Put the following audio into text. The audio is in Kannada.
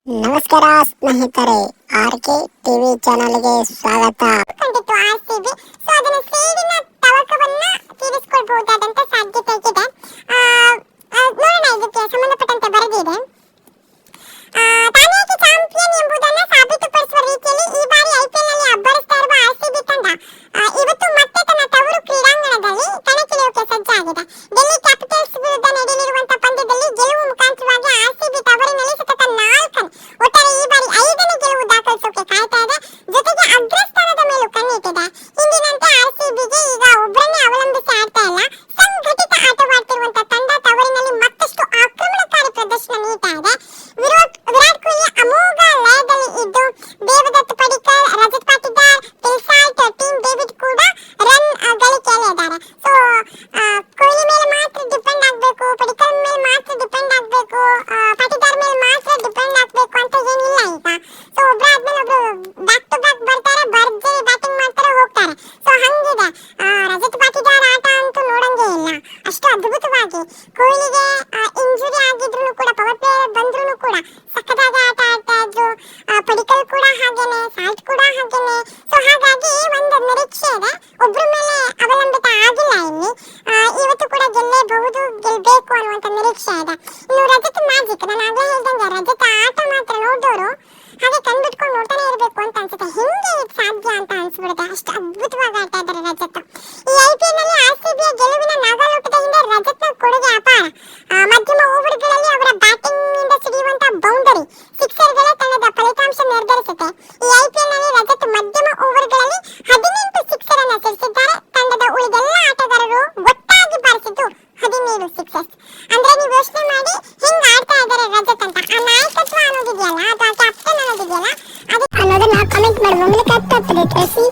ನಮಸ್ಕಾರ ಸ್ನೇಹಿತರೆ, ಆರ್.ಕೆ ಟಿವಿ ಚಾನೆಲ್ಗೆ ಸ್ವಾಗತ. ಕಂಡಿತ್ತು ಆರ್‌ಸಿಬಿ. ಸೊ ಅದನ್ನ ಸೇಡಿನ ತವಕವನ್ನ ತೀರಿಸಿಕೊಳ್ಳಬಹುದಾದಂತ ಸಾಧ್ಯತೆ ಇದೆ. ನೋಡೋಣ, ಇದಕ್ಕೆ ಸಂಬಂಧಪಟ್ಟಂತೆ ಬರೆದಿದೆ. ತಾನೇಕೆ ಚಾಂಪಿಯನ್ ಎಂಬುದನ್ನ ಸಾಬೀತುಪಡಿಸುವ ರೀತಿಯಲ್ಲಿ ಈ ಬಾರಿ ಐಪಿಎಲ್ ನಲ್ಲಿ ಅಬ್ಬರಿಸ್ತಾ ಇರುವ ಆರ್‌ಸಿಬಿ ತಂಡ ಇವತ್ತು ಮತ್ತೆ ತನ್ನ ತವರು ಕ್ರೀಡಾಂಗಣದಲ್ಲಿ ಕಣಕ್ಕಿಳಿಯೋಕೆ ಸಜ್ಜಾಗಿದೆ. ಡೆಲ್ಲಿ ಕ್ಯಾಪಿಟಲ್ಸ್ ವಿರುದ್ಧ ನಡೆಯಲಿರುವಂತಹ ಪಂದ್ಯದಲ್ಲಿ ಗೆಲುವು ಮುಖಾಂತರವಾಗಿ ಆರ್‌ಸಿಬಿ ತವರಿನಲ್ಲಿ ಸತತ 4 ಒಟ್ಟಾರೆ ಈ ಬಾರಿ 5ನೇ ಗೆಲುವು ದಾಖಲಿಸೋಕೆ ಕಾಯ್ತಾ ಇದೆ. ಜೊತೆಗೆ ಅಗ್ರಸ್ಥಾನದ ಮೇಲೂ ಕಣ್ಣಿಟ್ಟಿದೆ. ಹಿಂದಿನಂತೆ ಆರ್‌ಸಿಬಿಗೆ ಈಗ ಒಬ್ಬರನ್ನೇ ಅವಲಂಬಿಸಿ ಆಡ್ತಾ ಇಲ್ಲ. ಸಂಘಟಿತ ಆಟವಾಡ್ತಿರುವಂತಹ ತಂಡ ತವರಿನಲ್ಲಿ ಮತ್ತಷ್ಟು ಆಕ್ರಮಣಕಾರಿ ಪ್ರದರ್ಶನ ನೀಡ್ತಾ ಇದೆ. ವಿರಾಟ್ ಕೊಹ್ಲಿ ಅಮೋಘ ಲಯದಲ್ಲಿ ಇದ್ದು ದೇವದತ್ ಪಡಿಕ್ಕಲ್, ರಜತ್ ಪಾಟಿದಾರ್, ಪಿಲ್ಸಾಯ್ಟ್, ಟೀಮ್ ಡೇವಿಡ್ ಕೂಡ ರನ್ ಗಳಿಕೆಯಲ್ಲಿ ಇದ್ದಾರೆ. ಸೊ ಕೊಹ್ಲಿ ಮೇಲೆ ಮಾತ್ರ ಡಿಪೆಂಡ್ ಆಗಬೇಕು, ಪಡಿಕ್ಕಲ್ ಮೇಲೆ ಮಾತ್ರ ಡಿಪೆಂಡ್ ಆಗಬೇಕು, ಪಾಟಿದಾರ್ ಮೇಲೆ ಮಾತ್ರ ಡಿಪೆಂಡ್ ಆಗಬೇಕು ಅಂತ ಏನಿಲ್ಲ ಈಗ. ಸೊ ಒಬ್ಬರಾದ್ಮೇಲೆ ಒಬ್ರು ಬ್ಯಾಕ್ ಟು ಬ್ಯಾಕ್ ಬರ್ತಾರೆ, ಭರ್ಜರಿ ಬ್ಯಾಟಿಂಗ್ ಮಾಡ್ತಾರೆ, ಹೋಗ್ತಾರೆ. ಸೊ ಹಂಗಿದೆ ರಜತ್ ಪಾಟಿದಾರ್ ಆಟ ಅಂತೂ ನೋಡಂಗೇ ಇಲ್ಲ, ಅಷ್ಟು ಅದ್ಭುತವಾಗಿ. ಕೊಹ್ಲಿಗೆ ಇಂಜುರಿ ಆಗಿದ್ರು ಕೂಡ, ಪವರ್ ಪ್ಲೇ ಬಂದ್ರು ಕೂಡ ಸಖತ್ತಾಗಿ ಆಟ ಆಡ್ತಾ ಇದ್ರು. ಪಡಿಕ್ಕಲ್ ಕೂಡ ಹಾಗೇನೆ, ಸಾಲ್ಟ್ ಕೂಡ ಹಾಗೇನೆ. ಸೊ ಹಾಗಾಗಿ ಒಂದು ನಿರೀಕ್ಷೆ ಇದೆ, ಒಬ್ರ ಮೇಲೆ ಅವಲಂಬಿತ ಆಗಿಲ್ಲ ಇಲ್ಲಿ. ಇವತ್ತು ಕೂಡ ಗೆಲ್ಬೇಕು ಅನ್ನುವಂತ ನಿರೀಕ್ಷೆ ಇದೆ. ಇನ್ನು ರಜತ್ ಮ್ಯಾಜಿಕ್, ನಾನು ಆಗ್ಲೇ ಹೇಳ್ದಂಗೆ ರಜತ್ ಆಟ ಮಾತ್ರ ನೋಡೋರು ಹಾಗೆ ಕಣ್ಬಿಟ್ಕೊಂಡು ನೋಡ್ತಾನೆ ಇರಬೇಕು ಅಂತ ಅನ್ಸುತ್ತೆ. ಹೆಂಗೆ ಇದು ಸಾಧ್ಯ ಅಂತ ಅನ್ಸ್ಬಿಡುತ್ತೆ, ಅಷ್ಟು ಅದ್ಭುತವಾಗಿ ಆಡ್ತಾ ಇದ್ದಾರೆ ರಜತ್. ಈ ಐಪಿಎಲ್ ನಲ್ಲಿ ಆರ್‌ಸಿಬಿಯ ಗೆಲುವಿನ ನಾಗಾಲೋಟದ ಹಿಂದೆ ರಜತ್ನ ಕೊಡುಗೆ ಅಪಾರ. ಮಧ್ಯಮ ಓವರ್ಗಳಲ್ಲಿ ಅವರ ಬ್ಯಾಟಿಂಗ್ ನಿಂದ ಸಿಡಿಯುವಂತಹ ಬೌಂಡರಿ ಸಿಕ್ಸರ್ಗಳೇ ತಂಡದ ಫಲಿತಾಂಶ ನಿರ್ಧರಿಸುತ್ತೆ. ಈ ಐಪಿಎಲ್ ನಲ್ಲಿ ರಜತ್ ಮಧ್ಯಮ ಓವರ್ಗಳಲ್ಲಿ 18 ಸಿಕ್ಸರ್ ಅನ್ನು ಸಿಡಿಸಿದ್ದಾರೆ. ತಂಡದ ಉಳಿದೆಲ್ಲ ಆಟಗಾರರು ಒಟ್ಟಾಗಿ ಬಾರಿಸಿದ್ದು 17 ಸಿಕ್ಸರ್ಸ್. ಅಂದ್ರೆ ನೀವು ಯೋಚನೆ ಮಾಡಿ ಹೆಂಗ್ ಆಡ್ತಾ ಇದ್ದಾರೆ ರಜತ್ ಅಂತ. ಆ ನಾಯಕತ್ವ ಅನ್ನೋದಿದೆಯಲ್ಲ, ಅಥವಾ ಕ್ಯಾಪ್ಟನ್ ಅನ್ನೋದಿದೆಯಲ್ಲ, ಅನ್ನೋದನ್ನ ಕಾಮೆಂಟ್ ಮಾಡುವ ಮೂಲಕ ತಪ್ಪದೆ ತಿಳಿಸಿ.